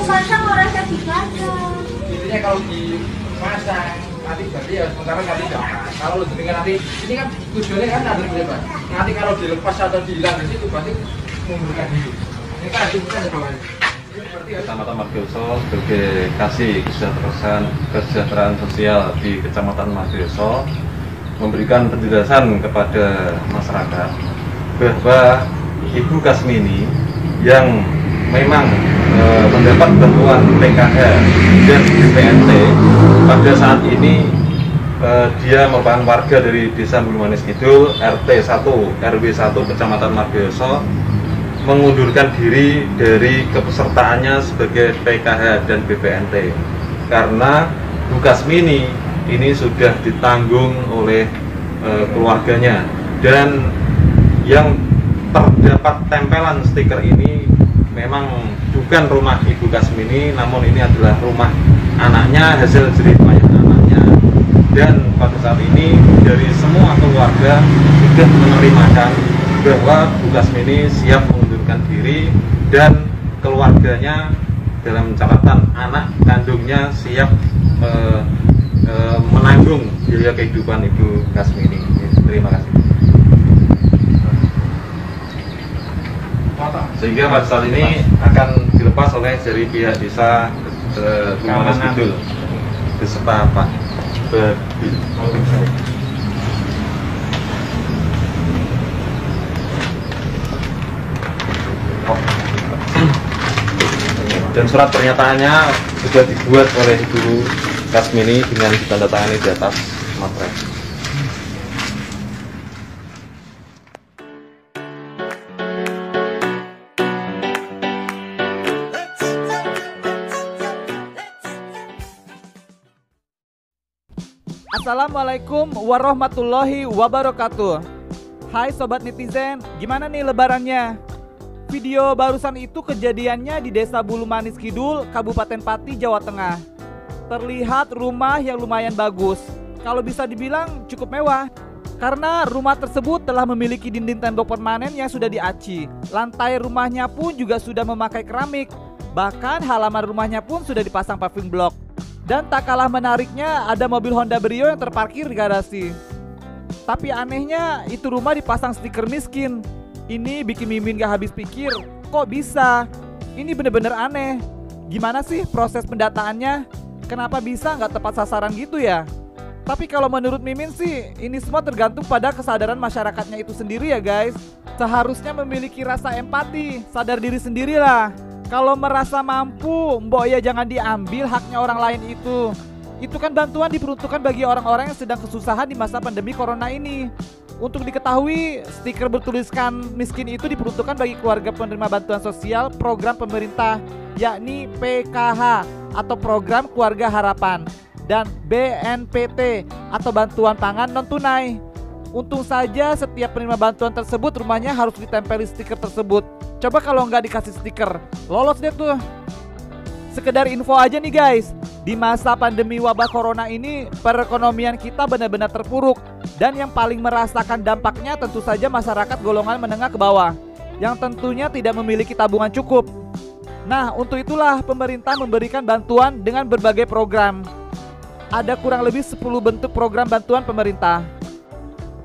dipasang orang saya dipasang. Intinya kalau dipasang nanti berarti ya sementara nanti jangan. Kalau lu dengan nanti ini kan tujuannya kan ada berapa? Nanti kalau dilepas atau dihilang di situ berarti mengundurkan diri. Ini kan bukan ada bawahnya. Kecamatan Margioso sebagai kasih kesejahteraan sosial di Kecamatan Margioso memberikan penjelasan kepada masyarakat bahwa Ibu Kasmini yang memang mendapat bantuan PKH dan BPNT pada saat ini dia merupakan warga dari Desa Bulumanis Kidul RT 1 RW 1 Kecamatan Margioso mengundurkan diri dari kepesertaannya sebagai PKH dan BPNT karena Bu Kasmini ini sudah ditanggung oleh keluarganya, dan yang terdapat tempelan stiker ini memang bukan rumah Ibu Kasmini, namun ini adalah rumah anaknya, hasil jerih payah anaknya. Dan pada saat ini dari semua keluarga sudah menerimakan bahwa Bu Kasmini siap mengundurkan diri dan keluarganya dalam catatan anak kandungnya siap menanggung biaya kehidupan Ibu Kasmini. Terima kasih. Sehingga pada saat ini akan dilepas oleh dari pihak desa Bulumanis Kidul beserta Pak Babil. Dan surat pernyataannya sudah dibuat oleh Ibu Kasmini dengan ditandatangani di atas materai. Assalamualaikum warahmatullahi wabarakatuh. Hai sobat netizen, gimana nih lebarannya? Video barusan itu kejadiannya di Desa Bulumanis Kidul, Kabupaten Pati, Jawa Tengah. Terlihat rumah yang lumayan bagus, kalau bisa dibilang cukup mewah. Karena rumah tersebut telah memiliki dinding tembok permanen yang sudah diaci. Lantai rumahnya pun juga sudah memakai keramik. Bahkan halaman rumahnya pun sudah dipasang paving block. Dan tak kalah menariknya, ada mobil Honda Brio yang terparkir di garasi. Tapi anehnya, itu rumah dipasang stiker miskin. Ini bikin Mimin gak habis pikir, kok bisa? Ini bener-bener aneh. Gimana sih proses pendataannya? Kenapa bisa nggak tepat sasaran gitu ya? Tapi kalau menurut Mimin sih, ini semua tergantung pada kesadaran masyarakatnya itu sendiri ya guys. Seharusnya memiliki rasa empati, sadar diri sendirilah. Kalau merasa mampu, mbok ya jangan diambil haknya orang lain itu. Itu kan bantuan diperuntukkan bagi orang-orang yang sedang kesusahan di masa pandemi corona ini. Untuk diketahui, stiker bertuliskan miskin itu diperuntukkan bagi keluarga penerima bantuan sosial program pemerintah, yakni PKH atau Program Keluarga Harapan, dan BNPT atau Bantuan Pangan Non-Tunai. Untung saja setiap penerima bantuan tersebut rumahnya harus ditempeli stiker tersebut. Coba kalau nggak dikasih stiker, lolos deh tuh. Sekedar info aja nih guys, di masa pandemi wabah corona ini perekonomian kita benar-benar terpuruk. Dan yang paling merasakan dampaknya tentu saja masyarakat golongan menengah ke bawah, yang tentunya tidak memiliki tabungan cukup. Nah, untuk itulah pemerintah memberikan bantuan dengan berbagai program. Ada kurang lebih 10 bentuk program bantuan pemerintah.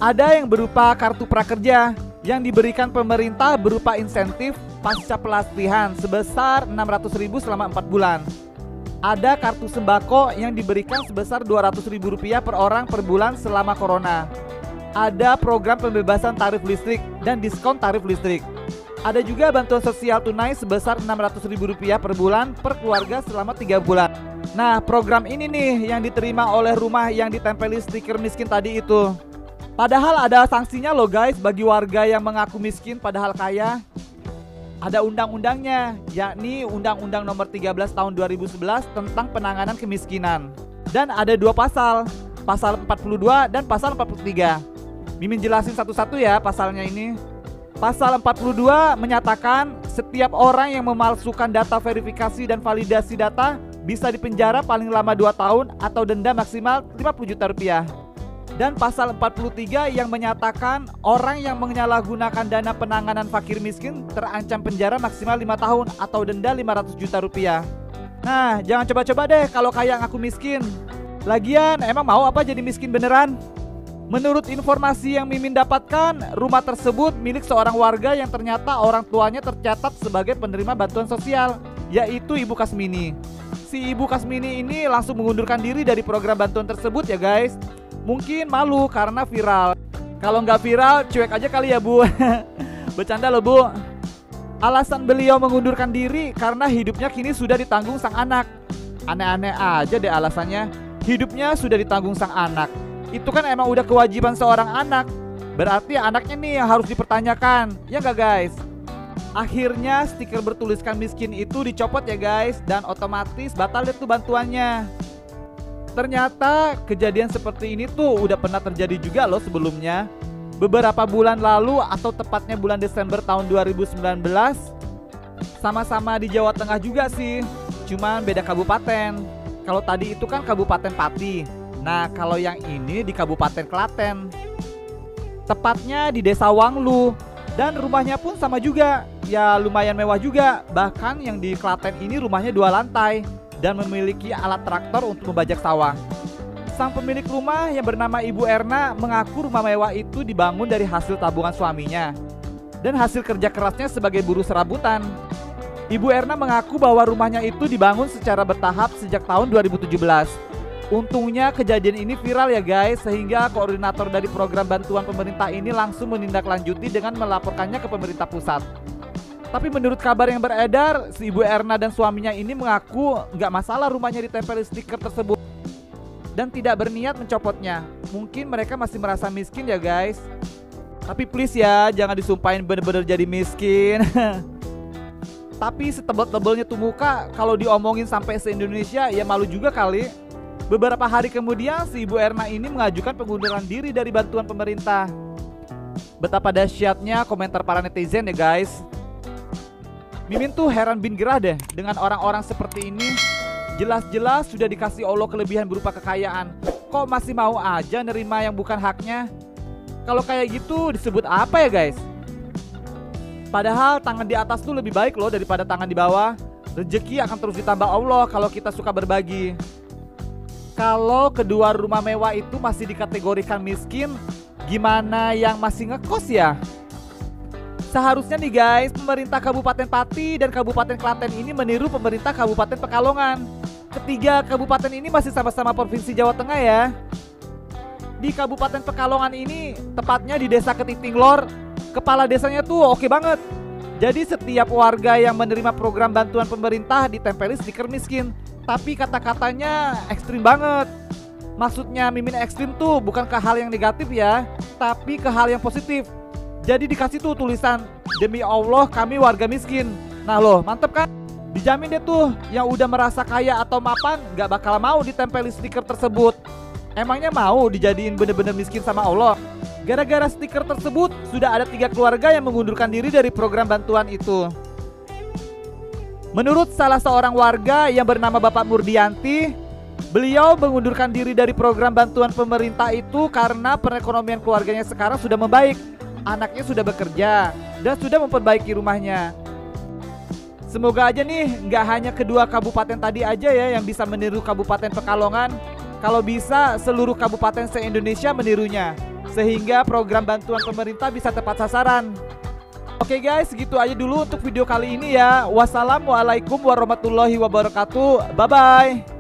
Ada yang berupa kartu prakerja yang diberikan pemerintah berupa insentif pasca pelatihan sebesar 600.000 selama 4 bulan. Ada kartu sembako yang diberikan sebesar Rp200.000 per orang per bulan selama corona. Ada program pembebasan tarif listrik dan diskon tarif listrik. Ada juga bantuan sosial tunai sebesar Rp600.000 per bulan per keluarga selama 3 bulan. Nah, program ini nih yang diterima oleh rumah yang ditempeli stiker miskin tadi itu. Padahal ada sanksinya loh guys bagi warga yang mengaku miskin padahal kaya. Ada undang-undangnya, yakni Undang-Undang Nomor 13 Tahun 2011 tentang penanganan kemiskinan. Dan ada 2 pasal, Pasal 42 dan Pasal 43. Mimin jelasin satu-satu ya pasalnya ini. Pasal 42 menyatakan setiap orang yang memalsukan data verifikasi dan validasi data bisa dipenjara paling lama 2 tahun atau denda maksimal Rp50 juta. Dan pasal 43 yang menyatakan orang yang menyalahgunakan dana penanganan fakir miskin terancam penjara maksimal 5 tahun atau denda Rp500 juta. Nah, jangan coba-coba deh kalau kayak ngaku miskin. Lagian, emang mau apa jadi miskin beneran? Menurut informasi yang Mimin dapatkan, rumah tersebut milik seorang warga yang ternyata orang tuanya tercatat sebagai penerima bantuan sosial, yaitu Ibu Kasmini. Si Ibu Kasmini ini langsung mengundurkan diri dari program bantuan tersebut ya guys. Mungkin malu karena viral. Kalau nggak viral, cuek aja kali ya Bu. Bercanda loh Bu. Alasan beliau mengundurkan diri karena hidupnya kini sudah ditanggung sang anak. Aneh-aneh aja deh alasannya. Hidupnya sudah ditanggung sang anak. Itu kan emang udah kewajiban seorang anak. Berarti anaknya nih yang harus dipertanyakan. Ya nggak guys? Akhirnya stiker bertuliskan miskin itu dicopot ya guys. Dan otomatis batal deh tuh bantuannya. Ternyata kejadian seperti ini tuh udah pernah terjadi juga loh sebelumnya. Beberapa bulan lalu atau tepatnya bulan Desember tahun 2019. Sama-sama di Jawa Tengah juga sih. Cuman beda kabupaten. Kalau tadi itu kan Kabupaten Pati. Nah, kalau yang ini di Kabupaten Klaten. Tepatnya di Desa Wanglu. Dan rumahnya pun sama juga. Ya lumayan mewah juga. Bahkan yang di Klaten ini rumahnya 2 lantai. Dan memiliki alat traktor untuk membajak sawah. Sang pemilik rumah yang bernama Ibu Erna mengaku rumah mewah itu dibangun dari hasil tabungan suaminya. Dan hasil kerja kerasnya sebagai buruh serabutan. Ibu Erna mengaku bahwa rumahnya itu dibangun secara bertahap sejak tahun 2017. Untungnya kejadian ini viral ya guys, sehingga koordinator dari program bantuan pemerintah ini langsung menindaklanjuti dengan melaporkannya ke pemerintah pusat. Tapi menurut kabar yang beredar, si Ibu Erna dan suaminya ini mengaku nggak masalah rumahnya ditempel stiker tersebut dan tidak berniat mencopotnya. Mungkin mereka masih merasa miskin ya guys. Tapi please ya, jangan disumpahin bener-bener jadi miskin. Tapi setebel-tebelnya tuh muka, kalau diomongin sampai se-Indonesia ya malu juga kali. Beberapa hari kemudian si Ibu Erna ini mengajukan pengunduran diri dari bantuan pemerintah. Betapa dahsyatnya komentar para netizen ya guys. Mimin tuh heran bin gerah deh dengan orang-orang seperti ini. Jelas-jelas sudah dikasih Allah kelebihan berupa kekayaan, kok masih mau aja nerima yang bukan haknya? Kalau kayak gitu disebut apa ya guys? Padahal tangan di atas tuh lebih baik loh daripada tangan di bawah. Rezeki akan terus ditambah Allah kalau kita suka berbagi. Kalau kedua rumah mewah itu masih dikategorikan miskin, gimana yang masih ngekos ya? Seharusnya nih guys, pemerintah Kabupaten Pati dan Kabupaten Klaten ini meniru pemerintah Kabupaten Pekalongan. Ketiga kabupaten ini masih sama-sama Provinsi Jawa Tengah ya. Di Kabupaten Pekalongan ini, tepatnya di Desa Ketitinglor, kepala desanya tuh oke banget. Jadi setiap warga yang menerima program bantuan pemerintah ditempeli stiker miskin. Tapi kata-katanya ekstrim banget. Maksudnya Mimin ekstrim tuh bukan ke hal yang negatif ya, tapi ke hal yang positif. Jadi dikasih tuh tulisan, demi Allah kami warga miskin. Nah loh, mantep kan? Dijamin deh tuh yang udah merasa kaya atau mapan gak bakal mau ditempeli stiker tersebut. Emangnya mau dijadiin bener-bener miskin sama Allah? Gara-gara stiker tersebut sudah ada 3 keluarga yang mengundurkan diri dari program bantuan itu. Menurut salah seorang warga yang bernama Bapak Murdianti, beliau mengundurkan diri dari program bantuan pemerintah itu karena perekonomian keluarganya sekarang sudah membaik. Anaknya sudah bekerja dan sudah memperbaiki rumahnya. Semoga aja nih nggak hanya kedua kabupaten tadi aja ya yang bisa meniru Kabupaten Pekalongan. Kalau bisa seluruh kabupaten se-Indonesia menirunya, sehingga program bantuan pemerintah bisa tepat sasaran. Oke guys, segitu aja dulu untuk video kali ini ya. Wassalamualaikum warahmatullahi wabarakatuh. Bye bye.